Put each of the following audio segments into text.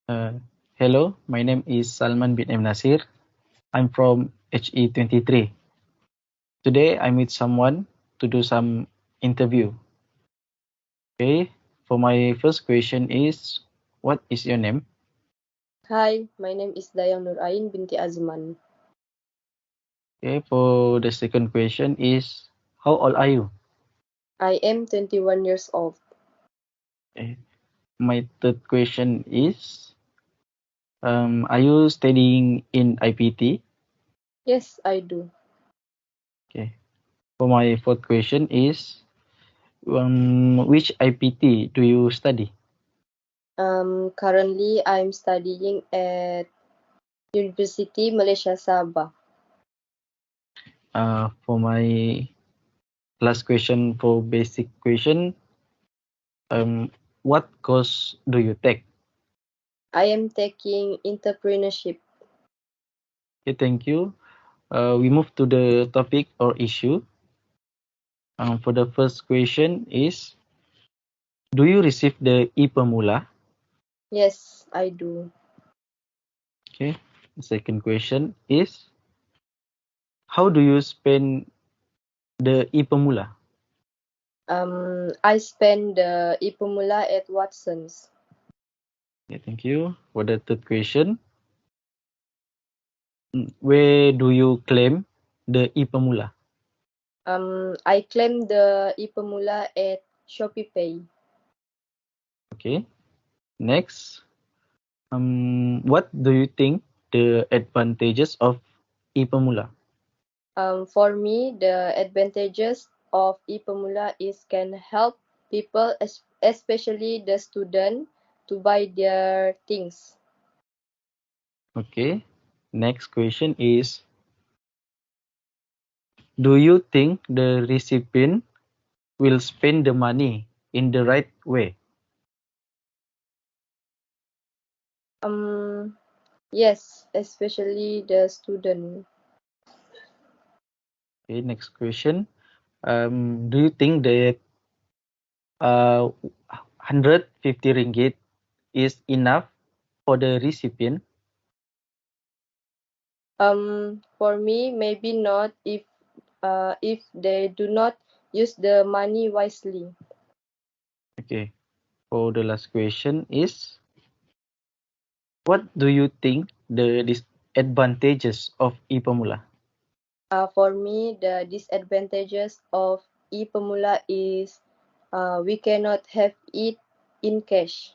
Uh, Hello, my name is Salman bin M. Nasir. I'm from HE23. Today I'm with someone to do some interview. Okay, for my first question is, what is your name? Hi, my name is Dayang Nurain binti Azman. Okay, for the second question is, how old are you? I am 21 years old. Okay. My third question is, are you studying in IPT? Yes, I do. Okay. For my fourth question is, which IPT do you study? Currently, I'm studying at University Malaysia Sabah. For my last question, for basic question, what course do you take? I am taking entrepreneurship. Okay, thank you. We move to the topic or issue. For the first question is, do you receive the E-pemula? Yes, I do. Okay. The second question is, how do you spend the E-pemula? I spend the E-pemula at Watson's. Okay, thank you. For the third question, where do you claim the E-pemula? I claim the E-pemula at Shopee Pay. Okay. Next, what do you think the advantages of E-pemula? For me, the advantages of E-pemula is can help people, especially the student, to buy their things. Okay. Next question is, do you think the recipient will spend the money in the right way? Yes, especially the student. Okay. Next question. Do you think that 150 ringgit is enough for the recipient? For me, maybe not if they do not use the money wisely. Okay. For the last question is, what do you think the disadvantages of E-pemula? For me, the disadvantages of E-pemula is we cannot have it in cash.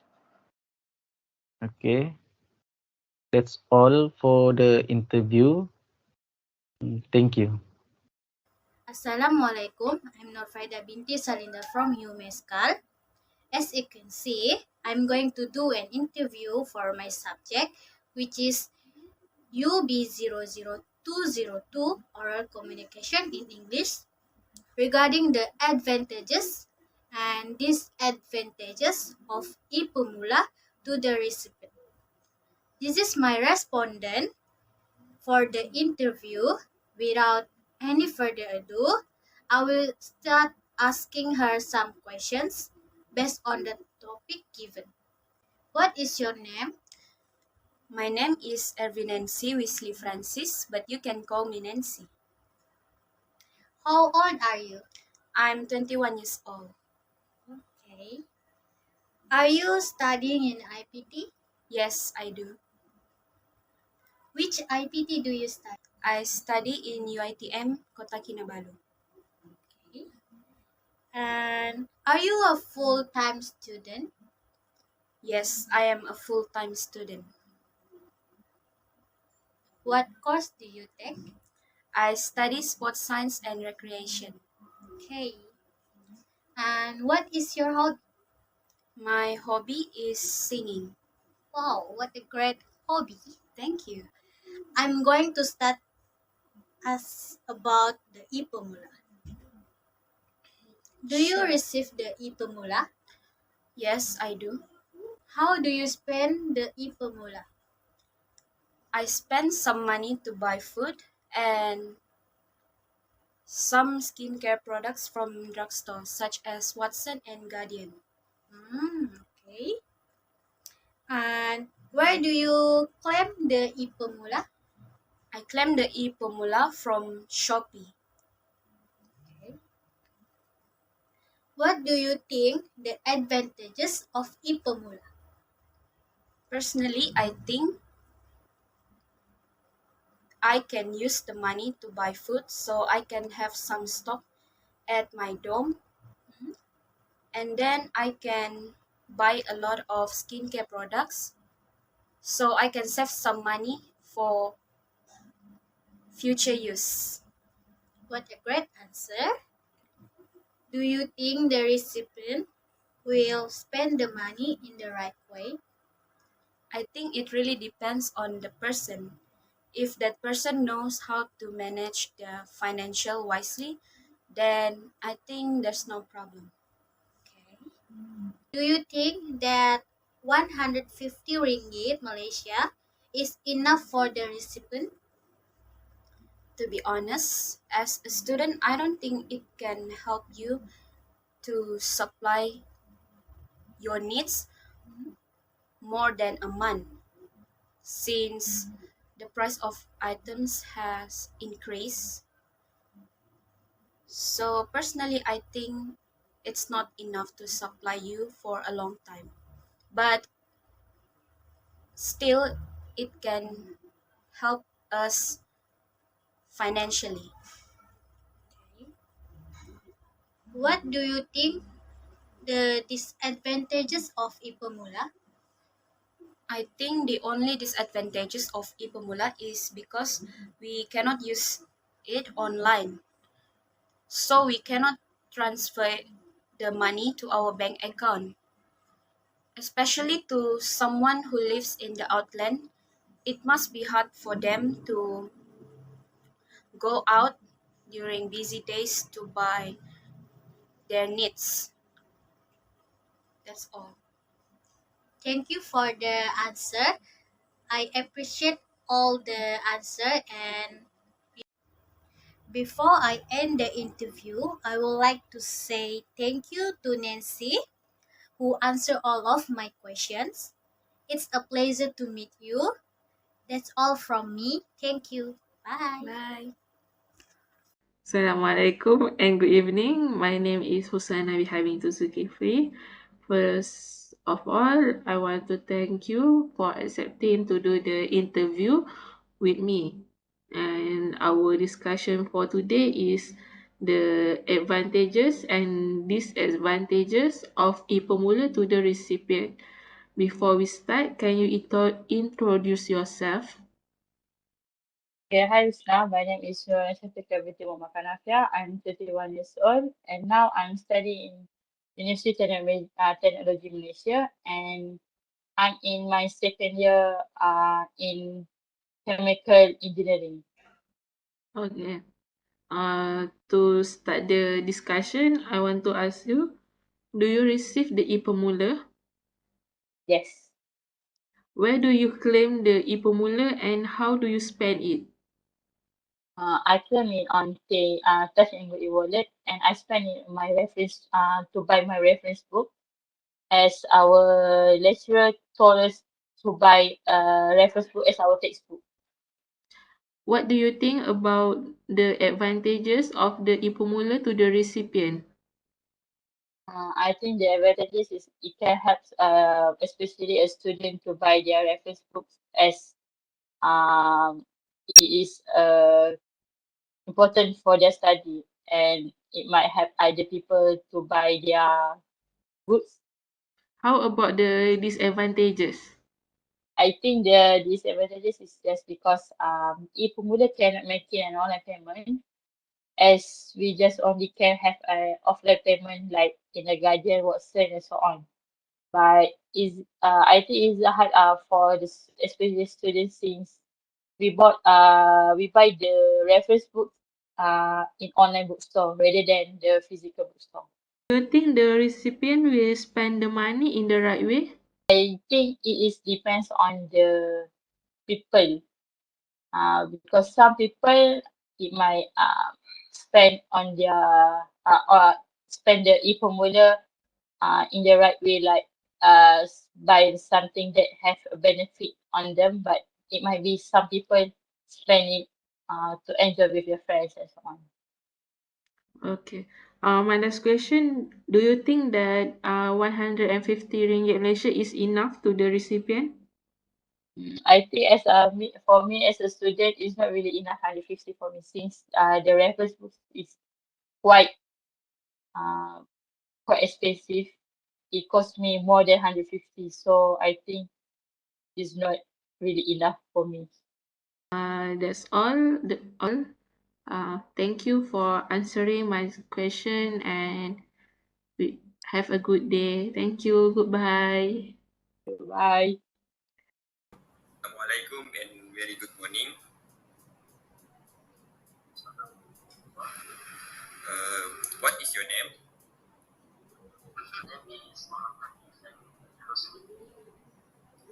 Okay. That's all for the interview. Thank you. Assalamualaikum, I'm Norfaida binti Salinda from UMESCAL. As you can see, I'm going to do an interview for my subject, which is UB00202 Oral Communication in English, regarding the advantages and disadvantages of E-pemula to the recipient. This is my respondent for the interview. Without any further ado, I will start asking her some questions based on the topic given. What is your name? My name is Nancy Wesley Francis, but you can call me Nancy. How old are you? I'm 21 years old. Okay. Are you studying in IPT? Yes, I do. Which IPT do you study? I study in UITM, Kota Kinabalu. Okay. And are you a full-time student? Yes, I am a full-time student. What course do you take? I study sports science and recreation. Okay. And what is your hobby? My hobby is singing. Wow, what a great hobby. Thank you. I'm going to start us about the E-pemula. Do you Sure. receive the E-pemula? Yes, I do. How do you spend the E-pemula? I spend some money to buy food and some skincare products from drugstores such as Watson and Guardian. Okay. And Where do you claim the E-pemula? I claimed the E-pemula from Shopee. Okay. What do you think the advantages of E-pemula? Personally, I think I can use the money to buy food so I can have some stock at my dorm, Mhm. and then I can buy a lot of skincare products so I can save some money for future use. What a great answer. Do you think the recipient will spend the money in the right way? I think it really depends on the person. If that person knows how to manage their financial wisely, then I think there's no problem. Okay. Do you think that 150 ringgit Malaysia is enough for the recipient? To be honest, as a student, I don't think it can help you to supply your needs more than a month since the price of items has increased. So personally, I think it's not enough to supply you for a long time. But still, it can help us financially. Okay. What do you think the disadvantages of E-pemula? I think the only disadvantages of e-pemula is because we cannot use it online. So we cannot transfer the money to our bank account. Especially to someone who lives in the outland, it must be hard for them to go out during busy days to buy their needs. That's all. Thank you for the answer. I appreciate all the answer, and before I end the interview, I would like to say thank you to Nancy who answered all of my questions. It's a pleasure to meet you. That's all from me. Thank you. Bye. Bye. Assalamualaikum and good evening. My name is Husana Bihabing Zulkifli. First of all, I want to thank you for accepting to do the interview with me. And our discussion for today is the advantages and disadvantages of e-pemula to the recipient. Before we start, can you introduce yourself? Okay, hi Islam. My name is Shafiqa binti Muhammad Kanafia. I'm 31 years old and now I'm studying in University Technology Malaysia, and I'm in my second year in chemical engineering. Okay. To start the discussion, I want to ask you, do you receive the e-pemula? Yes. Where do you claim the e-pemula and how do you spend it? I claim it on the Touch and Go e-wallet, and I spend it on my reference to buy my reference book, as our lecturer told us to buy reference book as our textbook. What do you think about the advantages of the e-pemula to the recipient? I think the advantages is it can help, especially a student to buy their reference books, as um, it is important for their study, and it might help other people to buy their books. How about the disadvantages? I think the disadvantages is just because e-pemula cannot make it an online payment, as we just only can have a offline payment like kindergarten, Watson, and so on. But I think it's hard for this, especially students, since we buy the reference books in online bookstore rather than the physical bookstore. Do you think the recipient will spend the money in the right way? I think it is depends on the people, because some people it might spend on their or spend the e-formula in the right way, like buy something that have a benefit on them, but it might be some people spend it to enjoy with their friends and so on. Okay. My next question, do you think that 150 ringgit Malaysia is enough to the recipient? I think for me as a student, it's not really enough 150 for me since the reference book is quite uh, quite expensive. It cost me more than 150, so I think it's not really enough for me. That's all. Thank you for answering my question and have a good day. Thank you. Goodbye. Bye. Assalamualaikum and very good morning. What is your name?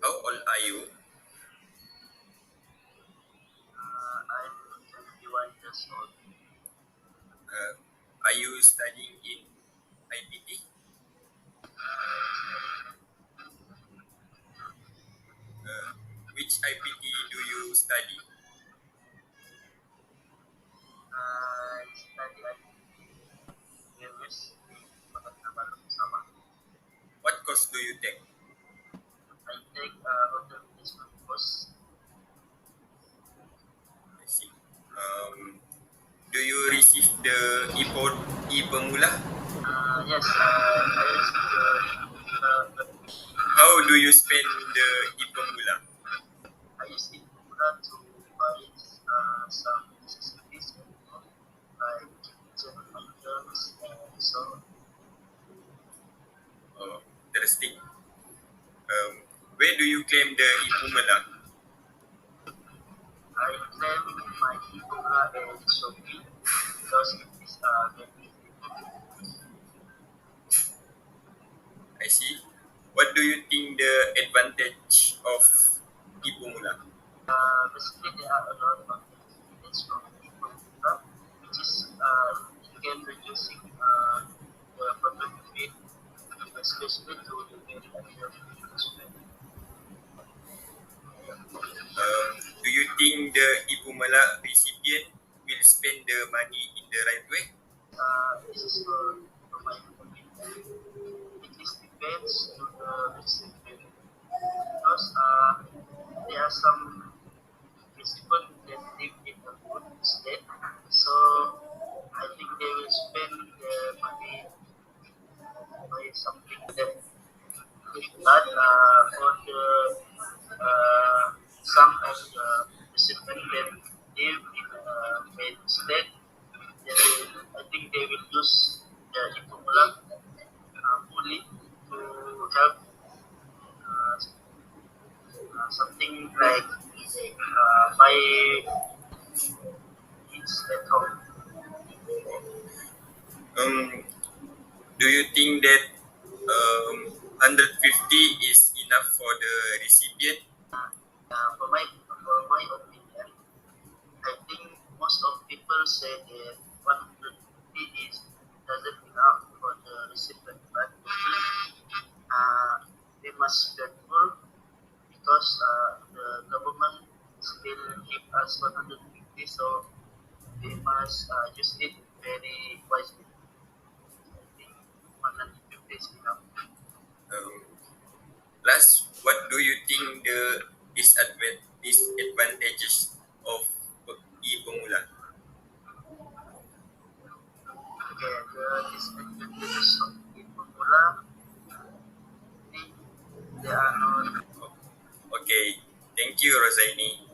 How old are you? I'm 21 years old. Are you studying in IPT? Which IPT do you study? I study at University of What course do you take? I take hotel management course. I see. Do you receive the e-pemula? Yes, I receive the How do you spend the e-pemula? I use e-pemula to buy some necessities like kitchen items and so on. Oh, interesting. Where do you claim the e-pemula? I claim my e-pemula at Shopee because it is very I see. What do you think the advantage of e-pemula? Basically, there are a lot of benefits from e-pemula, which is you can reducing the problem with it, especially to the very underprivileged students. Do you think the e-pemula recipient will spend the money in the right way? This is for my opinion. It is depends to the recipient because there are some recipients that live in a good state, so I think they will spend the money by something that. But for the some of the recipients that live in a bad state, I think they will use the e-formula fully to help something like buy things at home. Do you think that 150 is enough for the recipient? For my opinion, I think most of people say that 150 is doesn't enough for the recipient, but we must be careful because the government still give us 150, so we must use it very wisely. I think 150 is enough. Plus, what do you think the disadvantages of e-pemula? Okay, the disadvantages of e-pemula, there are no. Okay, thank you, Rosaini.